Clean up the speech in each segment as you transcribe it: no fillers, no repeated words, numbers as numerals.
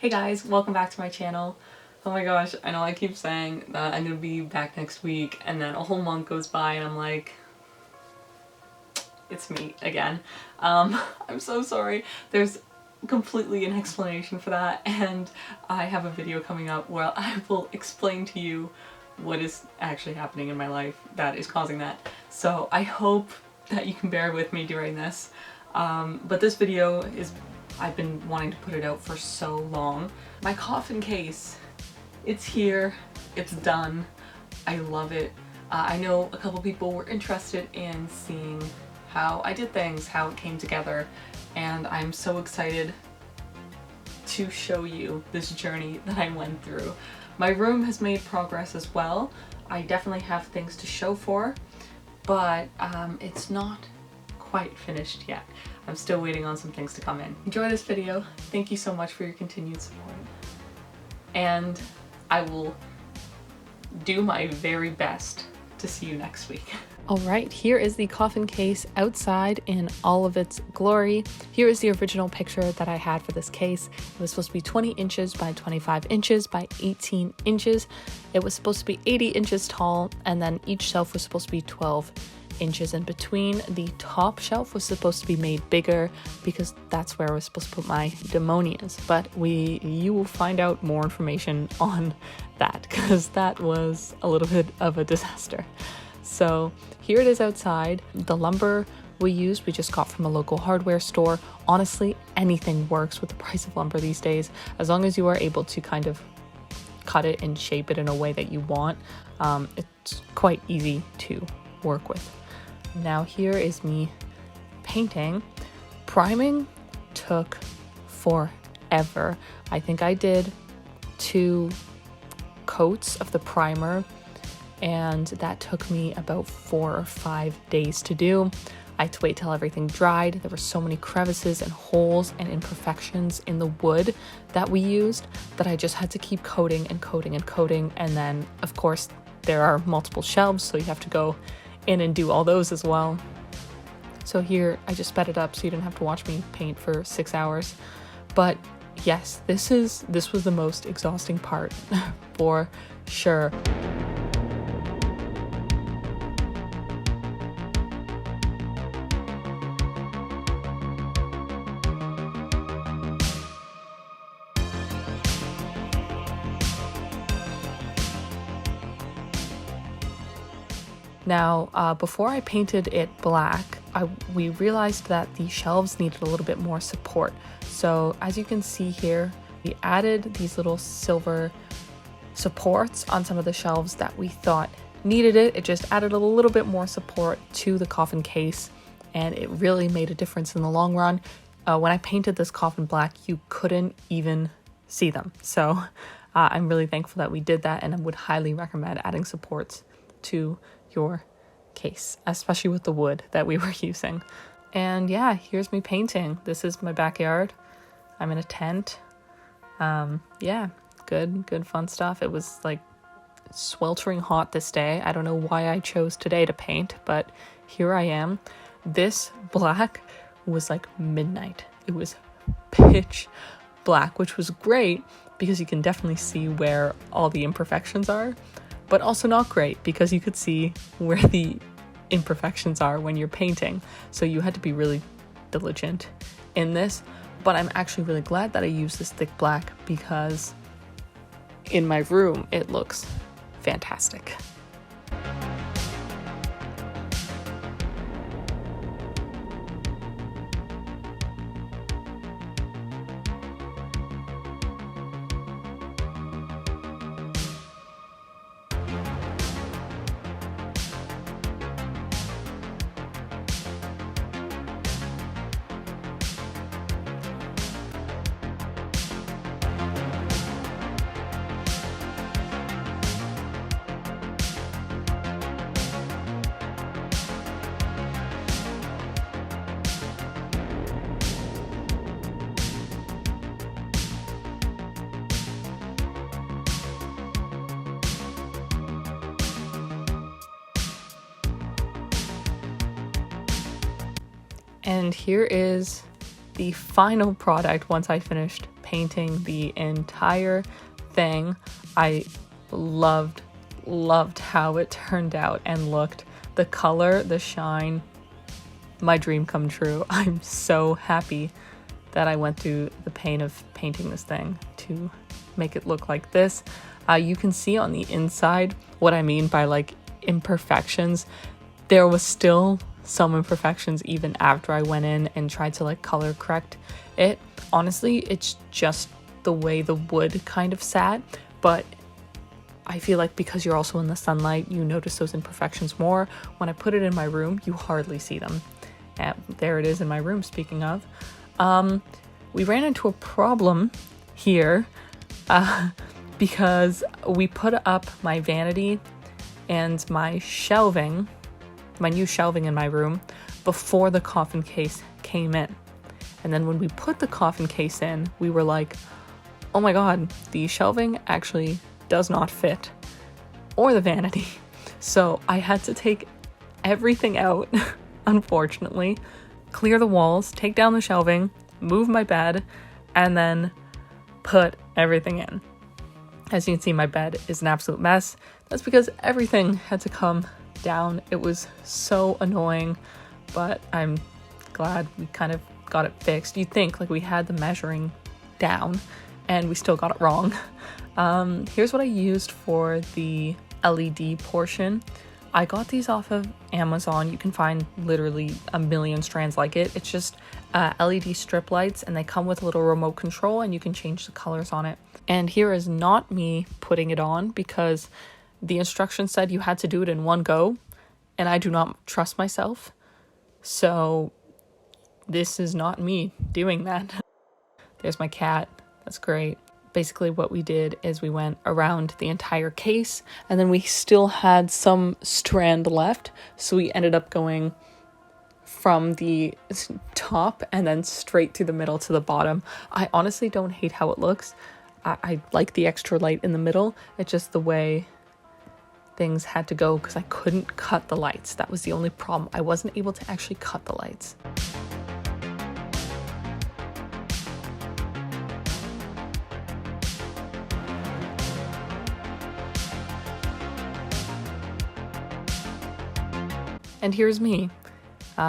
Hey guys, welcome back to my channel. Oh my gosh, I know I keep saying that I'm gonna be back next week and then a whole month goes by and I'm like, it's me again. I'm so sorry. There's completely an explanation for that, and I have a video coming up where I will explain to you what is actually happening in my life that is causing that. So I hope that you can bear with me during this. But this video is, I've been wanting to put it out for so long. My coffin case, it's here, it's done, I love it. I know a couple people were interested in seeing how I did things, how it came together, and I'm so excited to show you this journey that I went through. My room has made progress as well. I definitely have things to show for, but it's not quite finished yet. I'm still waiting on some things to come in. Enjoy this video. Thank you so much for your continued support. And I will do my very best to see you next week. All right, here is the coffin case outside in all of its glory. Here is the original picture that I had for this case. It was supposed to be 20 inches by 25 inches by 18 inches. It was supposed to be 80 inches tall, and then each shelf was supposed to be 12 inches in between. The top shelf was supposed to be made bigger because that's where I was supposed to put my demonias, but you will find out more information on that because that was a little bit of a disaster. So here it is outside. The lumber we used, we just got from a local hardware store. Honestly, anything works with the price of lumber these days, as long as you are able to kind of cut it and shape it in a way that you want. It's quite easy to work with. Now here is me painting. Priming took forever. I think I did 2 coats of the primer, and that took me about 4 or 5 days to do. I had to wait till everything dried. There were so many crevices and holes and imperfections in the wood that we used that I just had to keep coating and coating and coating. And then of course there are multiple shelves, so you have to go in and do all those as well. So here I just sped it up so you didn't have to watch me paint for 6 hours. But yes, this was the most exhausting part for sure. Now, before I painted it black, we realized that the shelves needed a little bit more support. So as you can see here, we added these little silver supports on some of the shelves that we thought needed it. It just added a little bit more support to the coffin case, and it really made a difference in the long run. When I painted this coffin black, you couldn't even see them. So I'm really thankful that we did that, and I would highly recommend adding supports to your case, especially with the wood that we were using. And yeah, here's me painting. This is my backyard. I'm in a tent. Yeah, good fun stuff. It was like sweltering hot this day. I don't know why I chose today to paint, but here I am. This black was like midnight. It was pitch black, which was great because you can definitely see where all the imperfections are, but also not great because you could see where the imperfections are when you're painting. So you had to be really diligent in this. But I'm actually really glad that I used this thick black because in my room it looks fantastic. And here is the final product once I finished painting the entire thing. I loved how it turned out and looked. The color, the shine, my dream come true. I'm so happy that I went through the pain of painting this thing to make it look like this. You can see on the inside what I mean by like imperfections. There was still some imperfections even after I went in and tried to like color correct it. Honestly, it's just the way the wood kind of sat, but I feel like because you're also in the sunlight, you notice those imperfections more. When I put it in my room, you hardly see them. And there it is in my room, speaking of. We ran into a problem here because we put up my vanity and my shelving, my new shelving in my room, before the coffin case came in. And then when we put the coffin case in, we were like, oh my god, the shelving actually does not fit, or the vanity. So I had to take everything out, unfortunately, clear the walls, take down the shelving, move my bed, and then put everything in. As you can see, my bed is an absolute mess. That's because everything had to come down. It was so annoying, but I'm glad we kind of got it fixed. You'd think like we had the measuring down and we still got it wrong. Here's what I used for the LED portion. I got these off of Amazon. You can find literally a million strands like it. It's just LED strip lights, and they come with a little remote control and you can change the colors on it. And here is not me putting it on because the instructions said you had to do it in one go, and I do not trust myself. So this is not me doing that. There's my cat. That's great. Basically what we did is we went around the entire case, and then we still had some strand left. So we ended up going from the top and then straight through the middle to the bottom. I honestly don't hate how it looks. I like the extra light in the middle. It's just the way things had to go because I couldn't cut the lights. That was the only problem. I wasn't able to actually cut the lights. And here's me.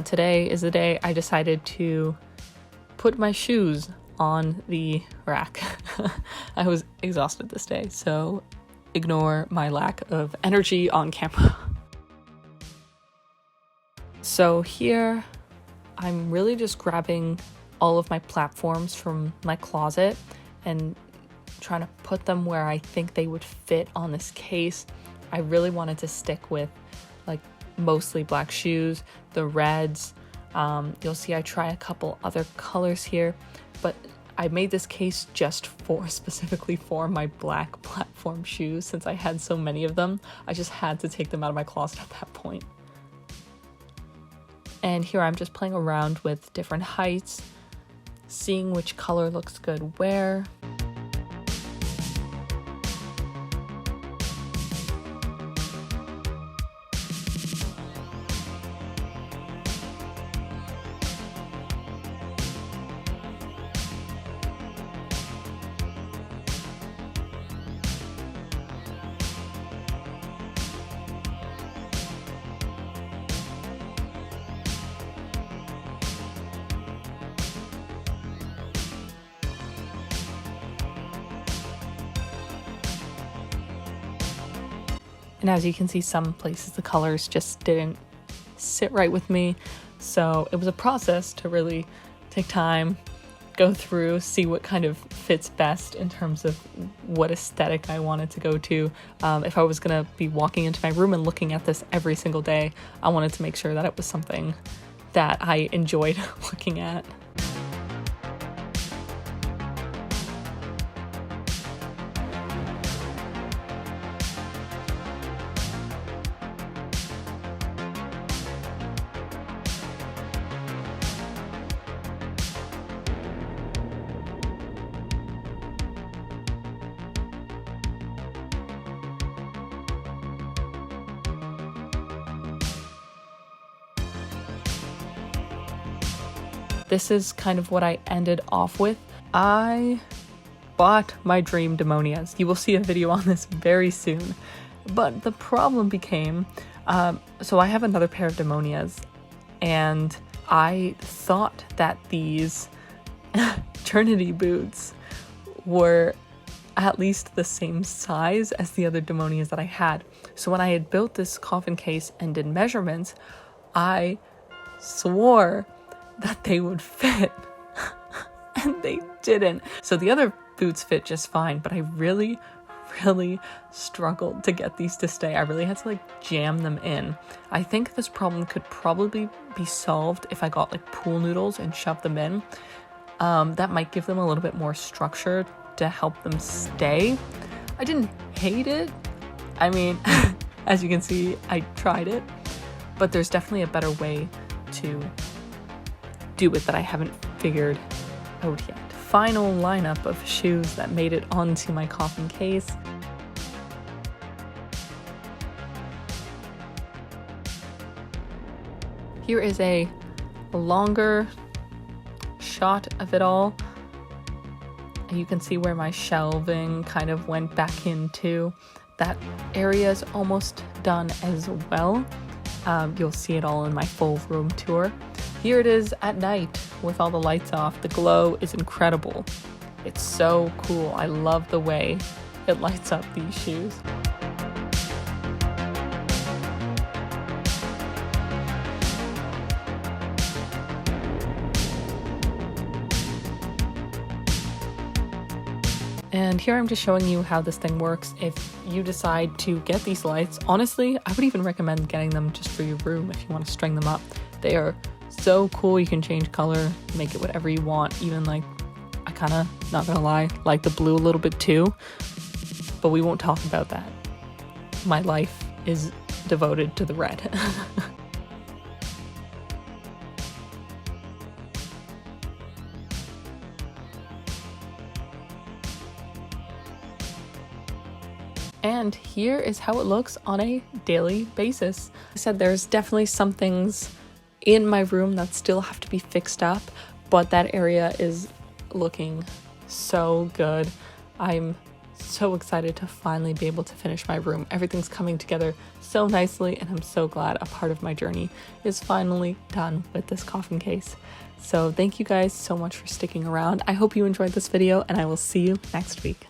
Today is the day I decided to put my shoes on the rack. I was exhausted this day, so ignore my lack of energy on camera. So here, I'm really just grabbing all of my platforms from my closet and trying to put them where I think they would fit on this case. I really wanted to stick with like mostly black shoes, the reds. You'll see I try a couple other colors here, but I made this case just specifically for my black platform shoes. Since I had so many of them, I just had to take them out of my closet at that point. And here I'm just playing around with different heights, seeing which color looks good where. And as you can see, some places the colors just didn't sit right with me. So it was a process to really take time, go through, see what kind of fits best in terms of what aesthetic I wanted to go to. If I was gonna be walking into my room and looking at this every single day, I wanted to make sure that it was something that I enjoyed looking at. This is kind of what I ended off with. I bought my dream demonias. You will see a video on this very soon. But the problem became, so I have another pair of demonias, and I thought that these Trinity boots were at least the same size as the other demonias that I had. So when I had built this coffin case and did measurements, I swore that they would fit and they didn't. So the other boots fit just fine, but I really struggled to get these to stay. I really had to like jam them in. I think this problem could probably be solved if I got like pool noodles and shoved them in. That might give them a little bit more structure to help them stay. I didn't hate it. I mean, as you can see, I tried it, but there's definitely a better way to do it that I haven't figured out yet. Final lineup of shoes that made it onto my coffin case. Here is a longer shot of it all. You can see where my shelving kind of went back into. That area is almost done as well. You'll see it all in my full room tour. Here it is at night with all the lights off. The glow is incredible. It's so cool. I love the way it lights up these shoes. And here I'm just showing you how this thing works. If you decide to get these lights, honestly, I would even recommend getting them just for your room if you want to string them up. They are so cool. You can change color, make it whatever you want. Even like, I kind of, not gonna lie, like the blue a little bit too, but we won't talk about that. My life is devoted to the red. And here is how it looks on a daily basis. I said there's definitely some things in my room that still have to be fixed up, but that area is looking so good. I'm so excited to finally be able to finish my room. Everything's coming together so nicely, and I'm so glad a part of my journey is finally done with this coffin case. So thank you guys so much for sticking around. I hope you enjoyed this video, and I will see you next week.